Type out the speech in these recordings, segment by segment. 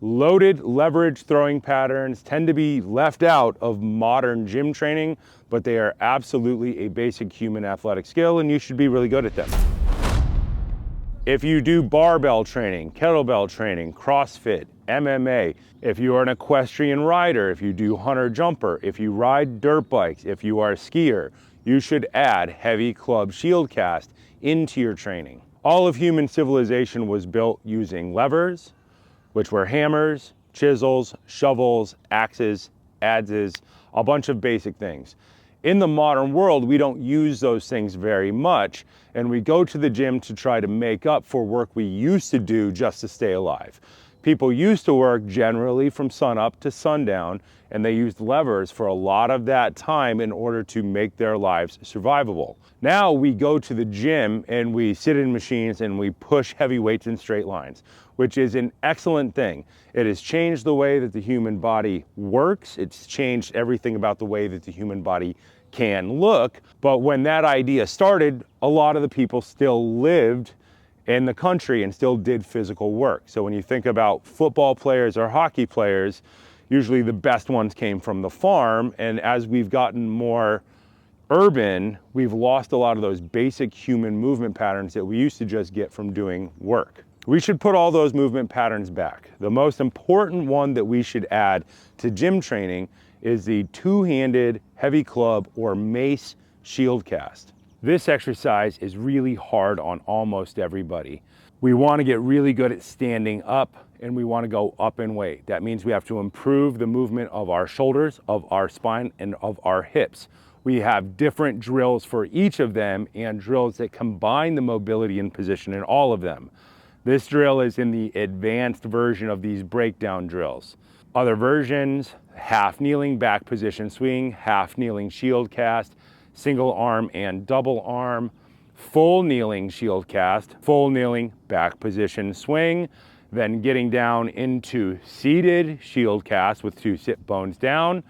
Loaded leverage throwing patterns tend to be left out of modern gym training, but they are absolutely a basic human athletic skill and you should be really good at them. If you do barbell training, kettlebell training, CrossFit, MMA, if you are an equestrian rider, if you do hunter jumper, if you ride dirt bikes, if you are a skier, you should add heavy club shield cast into your training. All of human civilization was built using levers, which were hammers, chisels, shovels, axes, adzes, a bunch of basic things. In the modern world, we don't use those things very much, and we go to the gym to try to make up for work we used to do just to stay alive. People used to work generally from sunup to sundown, and they used levers for a lot of that time in order to make their lives survivable. Now we go to the gym and we sit in machines and we push heavy weights in straight lines, which is an excellent thing. It has changed the way that the human body works. It's changed everything about the way that the human body can look. But when that idea started, a lot of the people still lived in the country and still did physical work. So when you think about football players or hockey players, usually the best ones came from the farm. And as we've gotten more urban, we've lost a lot of those basic human movement patterns that we used to just get from doing work. We should put all those movement patterns back. The most important one that we should add to gym training is the two-handed heavy club or mace shield cast. This exercise is really hard on almost everybody. We want to get really good at standing up and we want to go up in weight. That means we have to improve the movement of our shoulders, of our spine, and of our hips. We have different drills for each of them and drills that combine the mobility and position in all of them. This drill is in the advanced version of these breakdown drills. Other versions, half kneeling back position swing, half kneeling shield cast, single arm and double arm, full kneeling shield cast, full kneeling back position swing, then getting down into seated shield cast with two sit bones down,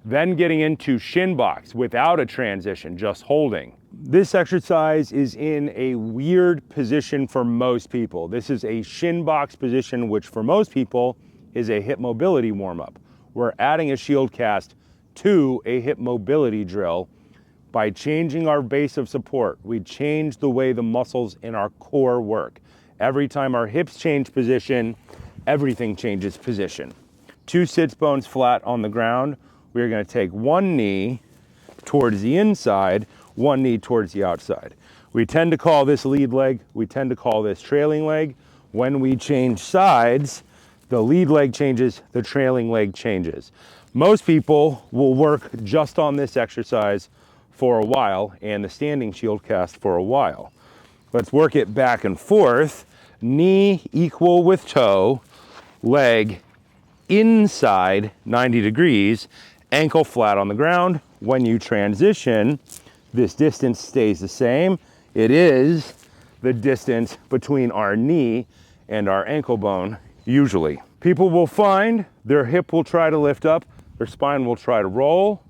then getting into shin box without a transition, just holding. This exercise is in a weird position for most people. This is a shin box position, which for most people is a hip mobility warm-up. We're adding a shield cast to a hip mobility drill. By changing our base of support, we change the way the muscles in our core work. Every time our hips change position, everything changes position. Two sits bones flat on the ground. We're going to take one knee towards the inside, one knee towards the outside. We tend to call this lead leg. We tend to call this trailing leg. When we change sides, the lead leg changes, the trailing leg changes. Most people will work just on this exercise for a while and the standing shield cast for a while. Let's work it back and forth. Knee equal with toe, leg inside 90 degrees, ankle flat on the ground. When you transition, this distance stays the same. It is the distance between our knee and our ankle bone, usually. People will find their hip will try to lift up, their spine will try to roll.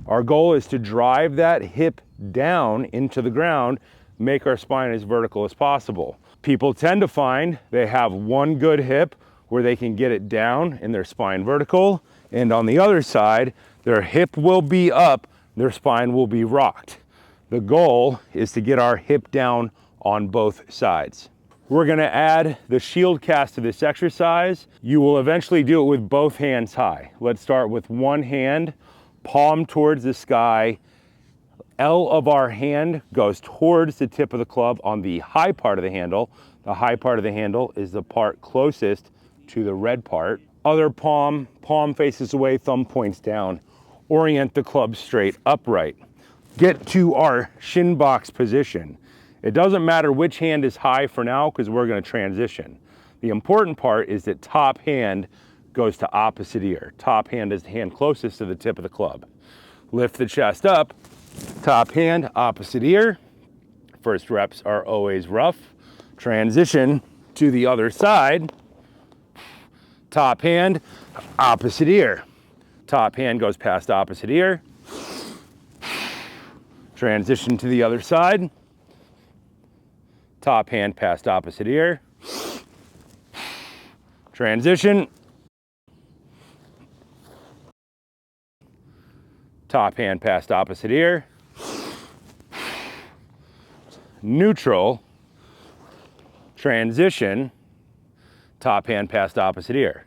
Our goal is to drive that hip down into the ground, make our spine as vertical as possible. People tend to find they have one good hip where they can get it down and their spine vertical, and on the other side, their hip will be up, their spine will be rocked. The goal is to get our hip down on both sides. We're gonna add the shield cast to this exercise. You will eventually do it with both hands high. Let's start with one hand, palm towards the sky. L of our hand goes towards the tip of the club on the high part of the handle. The high part of the handle is the part closest to the red part. Other palm faces away, thumb points down. Orient the club straight upright. Get to our shin box position. It doesn't matter which hand is high for now because we're going to transition. The important part is that top hand goes to opposite ear. Top hand is the hand closest to the tip of the club. Lift the chest up, top hand, opposite ear. First reps are always rough. Transition to the other side. Top hand, opposite ear. Top hand goes past opposite ear. Transition to the other side. Top hand past opposite ear. Transition. top hand past opposite ear, neutral, transition, top hand past opposite ear,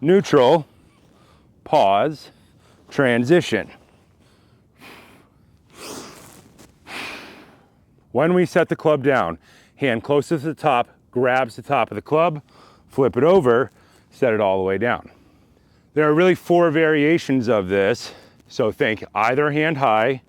neutral, pause, transition. When we set the club down, hand closest to the top, grabs the top of the club, flip it over, set it all the way down. There are really 4 variations of this. So think either hand high,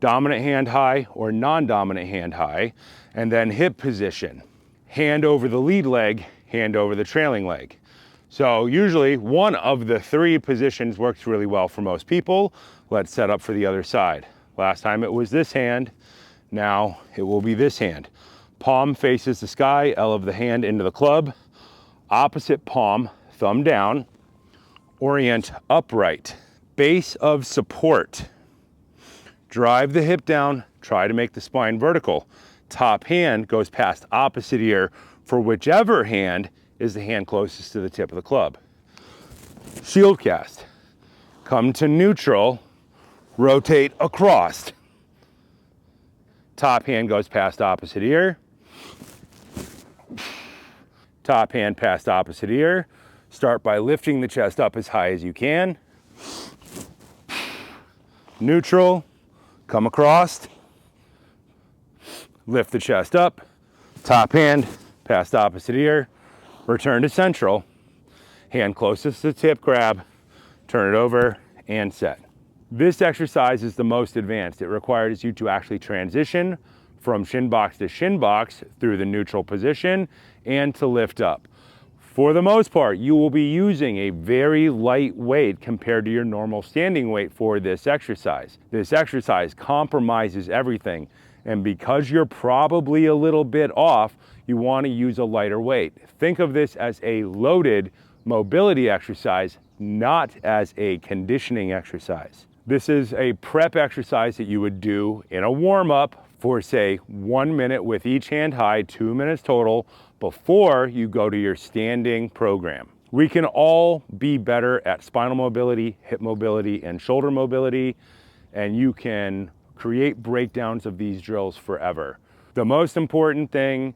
dominant hand high, or non-dominant hand high, and then hip position. Hand over the lead leg, hand over the trailing leg. So usually one of the 3 positions works really well for most people. Let's set up for the other side. Last time it was this hand, now it will be this hand. Palm faces the sky, L of the hand into the club. Opposite palm, thumb down, orient upright. Base of support. Drive the hip down, try to make the spine vertical. Top hand goes past opposite ear for whichever hand is the hand closest to the tip of the club. Shield cast. Come to neutral, rotate across. Top hand goes past opposite ear. Top hand past opposite ear. Start by lifting the chest up as high as you can. Neutral, come across. Lift the chest up. Top hand past opposite ear. Return to central. Hand closest to the tip, grab, turn it over, and set. This exercise is the most advanced. It requires you to actually transition from shin box to shin box through the neutral position and to lift up. For the most part, you will be using a very light weight compared to your normal standing weight for this exercise. This exercise compromises everything, and because you're probably a little bit off, you want to use a lighter weight. Think of this as a loaded mobility exercise, not as a conditioning exercise. This is a prep exercise that you would do in a warm-up for, say, 1 minute with each hand high, 2 minutes total, before you go to your standing program. We can all be better at spinal mobility, hip mobility, and shoulder mobility, and you can create breakdowns of these drills forever. The most important thing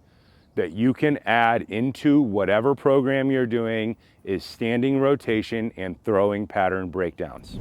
that you can add into whatever program you're doing is standing rotation and throwing pattern breakdowns.